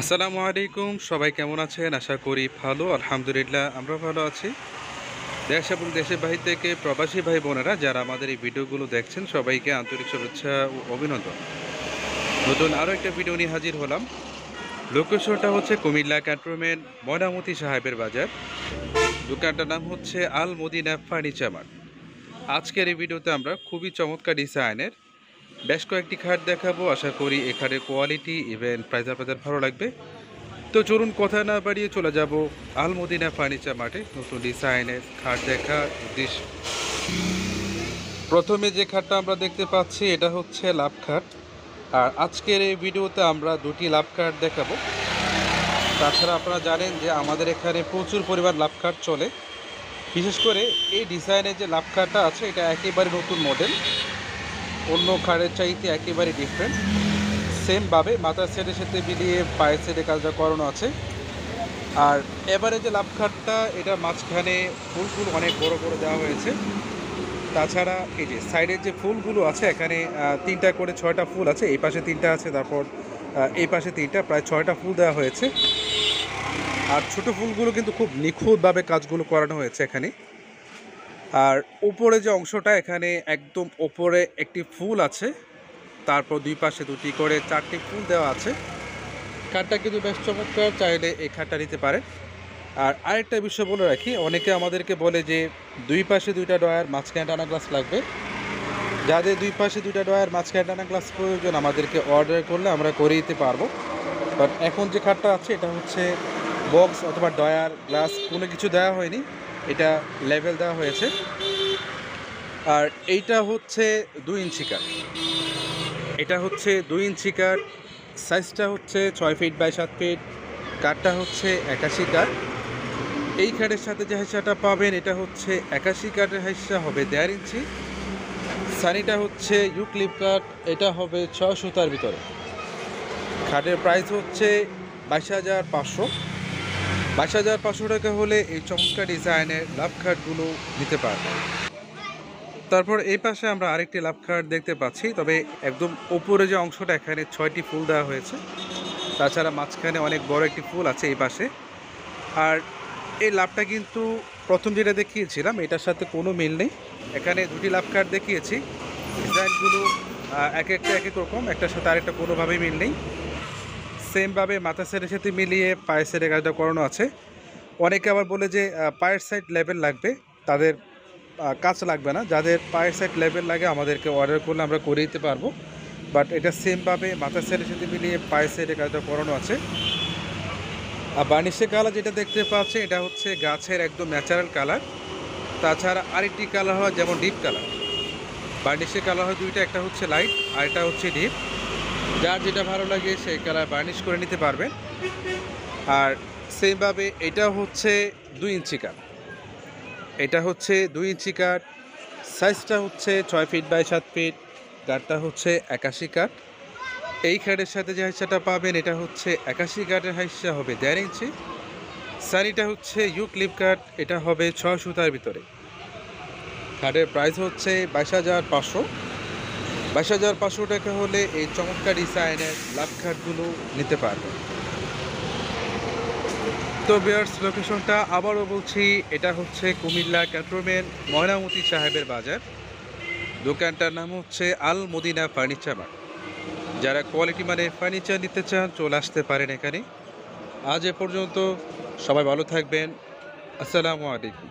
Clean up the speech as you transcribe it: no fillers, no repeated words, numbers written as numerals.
আসসালামু আলাইকুম, সবাই কেমন আছেন? আশা করি ভালো। আলহামদুলিল্লাহ আমরা ভালো আছি। দেশ এবং দেশের বাহির থেকে প্রবাসী ভাই বোনেরা যারা আমাদের এই ভিডিওগুলো দেখছেন সবাইকে আন্তরিক শুভেচ্ছা ও অভিনন্দন। নতুন আরও একটা ভিডিও নিয়ে হাজির হলাম। লোকেশনটা হচ্ছে কুমিল্লা ক্যান্টনমেন্ট ময়নামতি সাহেবের বাজার। দোকানটার নাম হচ্ছে আল মদিনা ফার্নিচার মার্ট। আজকের এই ভিডিওতে আমরা খুবই চমৎকার ডিজাইনের বেশ কয়েকটি খাট দেখাবো। আশা করি এই খাটের কোয়ালিটি ইভেন প্রাইস আপনাদের ভালো লাগবে। তো চলুন কথা না বাড়িয়ে চলে যাব আল মদিনা ফার্নিচার মার্টে নতুন ডিজাইনের খাট দেখার উদ্দেশ্য। প্রথমে যে খাটটা আমরা দেখতে পাচ্ছি এটা হচ্ছে লাভ খাট। আর আজকের এই ভিডিওতে আমরা দুটি লাভ খাট দেখাবো। তাছাড়া আপনারা জানেন যে আমাদের এখানে প্রচুর পরিমাণ লাভ খাট চলে। বিশেষ করে এই ডিজাইনের যে লাভ খাটটা আছে এটা একেবারে নতুন মডেল, অন্য খাটের চাইতে একেবারে ডিফারেন্ট। সেমভাবে মাথার সেটের সাথে মিলিয়ে পায়ের সেটে কাজটা করানো আছে। আর এবারে যে লাভ খাটটা এটা মাঝখানে ফুলগুলো অনেক বড় বড় দেওয়া হয়েছে। তাছাড়া এই যে সাইডের যে ফুলগুলো আছে এখানে তিনটা করে 6টা ফুল আছে, এই পাশে 3টা আছে, তারপর এই পাশে 3টা, প্রায় 6টা ফুল দেওয়া হয়েছে। আর ছোট ফুলগুলো কিন্তু খুব নিখুঁতভাবে কাজগুলো করানো হয়েছে এখানে। আর উপরে যে অংশটা এখানে একদম ওপরে একটি ফুল আছে, তারপর দুই পাশে দুটি করে 4টি ফুল দেওয়া আছে। খাটটা কিন্তু বেশ চমৎকার, চাইলে এই খাটটা নিতে পারেন। আর আরেকটা বিষয় বলে রাখি, অনেকে আমাদেরকে বলে যে দুই পাশে দুইটা ডয়ার মাঝখানে টানা গ্লাস লাগবে। যাদের দুই পাশে দুইটা ডয়ার মাঝখানে টানা গ্লাস প্রয়োজন আমাদেরকে অর্ডার করলে আমরা করে দিতে পারবো। বাট এখন যে খাটটা আছে এটা হচ্ছে বক্স অথবা ডয়ার গ্লাস কোনো কিছু দেওয়া হয়নি, এটা লেভেল দেওয়া হয়েছে। আর এইটা হচ্ছে 2 ইঞ্চি কাঠ। এটা হচ্ছে 2 ইঞ্চি কাঠ, সাইজটা হচ্ছে 6 ফিট বাই 7 ফিট। কাঠটা হচ্ছে 81 কাঠ। এই কাঠের সাথে যে হাইসাটা পাবেন এটা হচ্ছে 81 কাঠের হাইসা হবে 1.5 ইঞ্চি। সানিটা হচ্ছে ইউক্লিপ কাঠ, এটা হবে 6 সুতার ভিতরে। খাটের প্রাইস হচ্ছে 22,500। 22,500 টাকা হলে এই চমৎকার ডিজাইনের লাভ খাটগুলো নিতে পারবেন। তারপর এই পাশে আমরা আরেকটি লাভ খাট দেখতে পাচ্ছি, তবে একদম উপরে যে অংশটা এখানে 6টি ফুল দেওয়া হয়েছে। তাছাড়া মাঝখানে অনেক বড় একটি ফুল আছে এই পাশে। আর এই লাভটা কিন্তু প্রথম যেটা দেখিয়েছিলাম এটার সাথে কোনো মিল নেই। এখানে দুটি লাভ কার্ড দেখিয়েছি, ডিজাইনগুলো এক একটা এক এক রকম, একটার সাথে আরেকটা কোনোভাবেই মিল নেই। সেমভাবে মাথা সেটের সাথে মিলিয়ে পায়ের সাইডে কাজটা করানো আছে। অনেকে আবার বলে যে পায়ের সাইড লেভেল লাগবে, তাদের কাজ লাগবে না। যাদের পায়ের সাইড লেভেল লাগে আমাদেরকে অর্ডার করলে আমরা করে দিতে পারবো। বাট এটা সেমভাবে মাথা সেটের সাথে মিলিয়ে পায়ের সাইডে কাজটা করানো আছে। আর বার্নিশের কালার যেটা দেখতে পাচ্ছেন এটা হচ্ছে গাছের একদম ন্যাচারাল কালার। তাছাড়া আরেকটি কালার হয় যেমন ডিপ কালার। বার্নিশের কালার হয় দুইটা, একটা হচ্ছে লাইট আর এটা হচ্ছে ডিপ। যার যেটা ভালো লাগে সেই কালার বার্নিশ করে নিতে পারবেন। আর সেমভাবে এটা হচ্ছে 2 ইঞ্চি কাঠ। এটা হচ্ছে 2 ইঞ্চি কাঠ, সাইজটা হচ্ছে 6 ফিট বাই 7 ফিট। কাঠটা হচ্ছে 81 কাঠ। এই খাটের সাথে যে হাইসাটা পাবেন এটা হচ্ছে 81 কাঠের হাইসা হবে 1.5 ইঞ্চি। সানিটা হচ্ছে ইউক্লিপ কাঠ, এটা হবে 6 সুতার ভিতরে। খাটের প্রাইস হচ্ছে 22,500। 22,500 টাকা হলে এই চমৎকার ডিজাইনের লাভ খাটগুলো নিতে পারবেন। তো ভিউয়ার্স, লোকেশনটা আবারও বলছি, এটা হচ্ছে কুমিল্লা ক্যান্টনমেন্ট ময়নামতি সাহেবের বাজার। দোকানটার নাম হচ্ছে আল মদিনা ফার্নিচার মার্ট। যারা কোয়ালিটি মানে ফার্নিচার নিতে চান চলে আসতে পারেন এখানে। আজ এ পর্যন্ত, সবাই ভালো থাকবেন। আসসালামু আলাইকুম।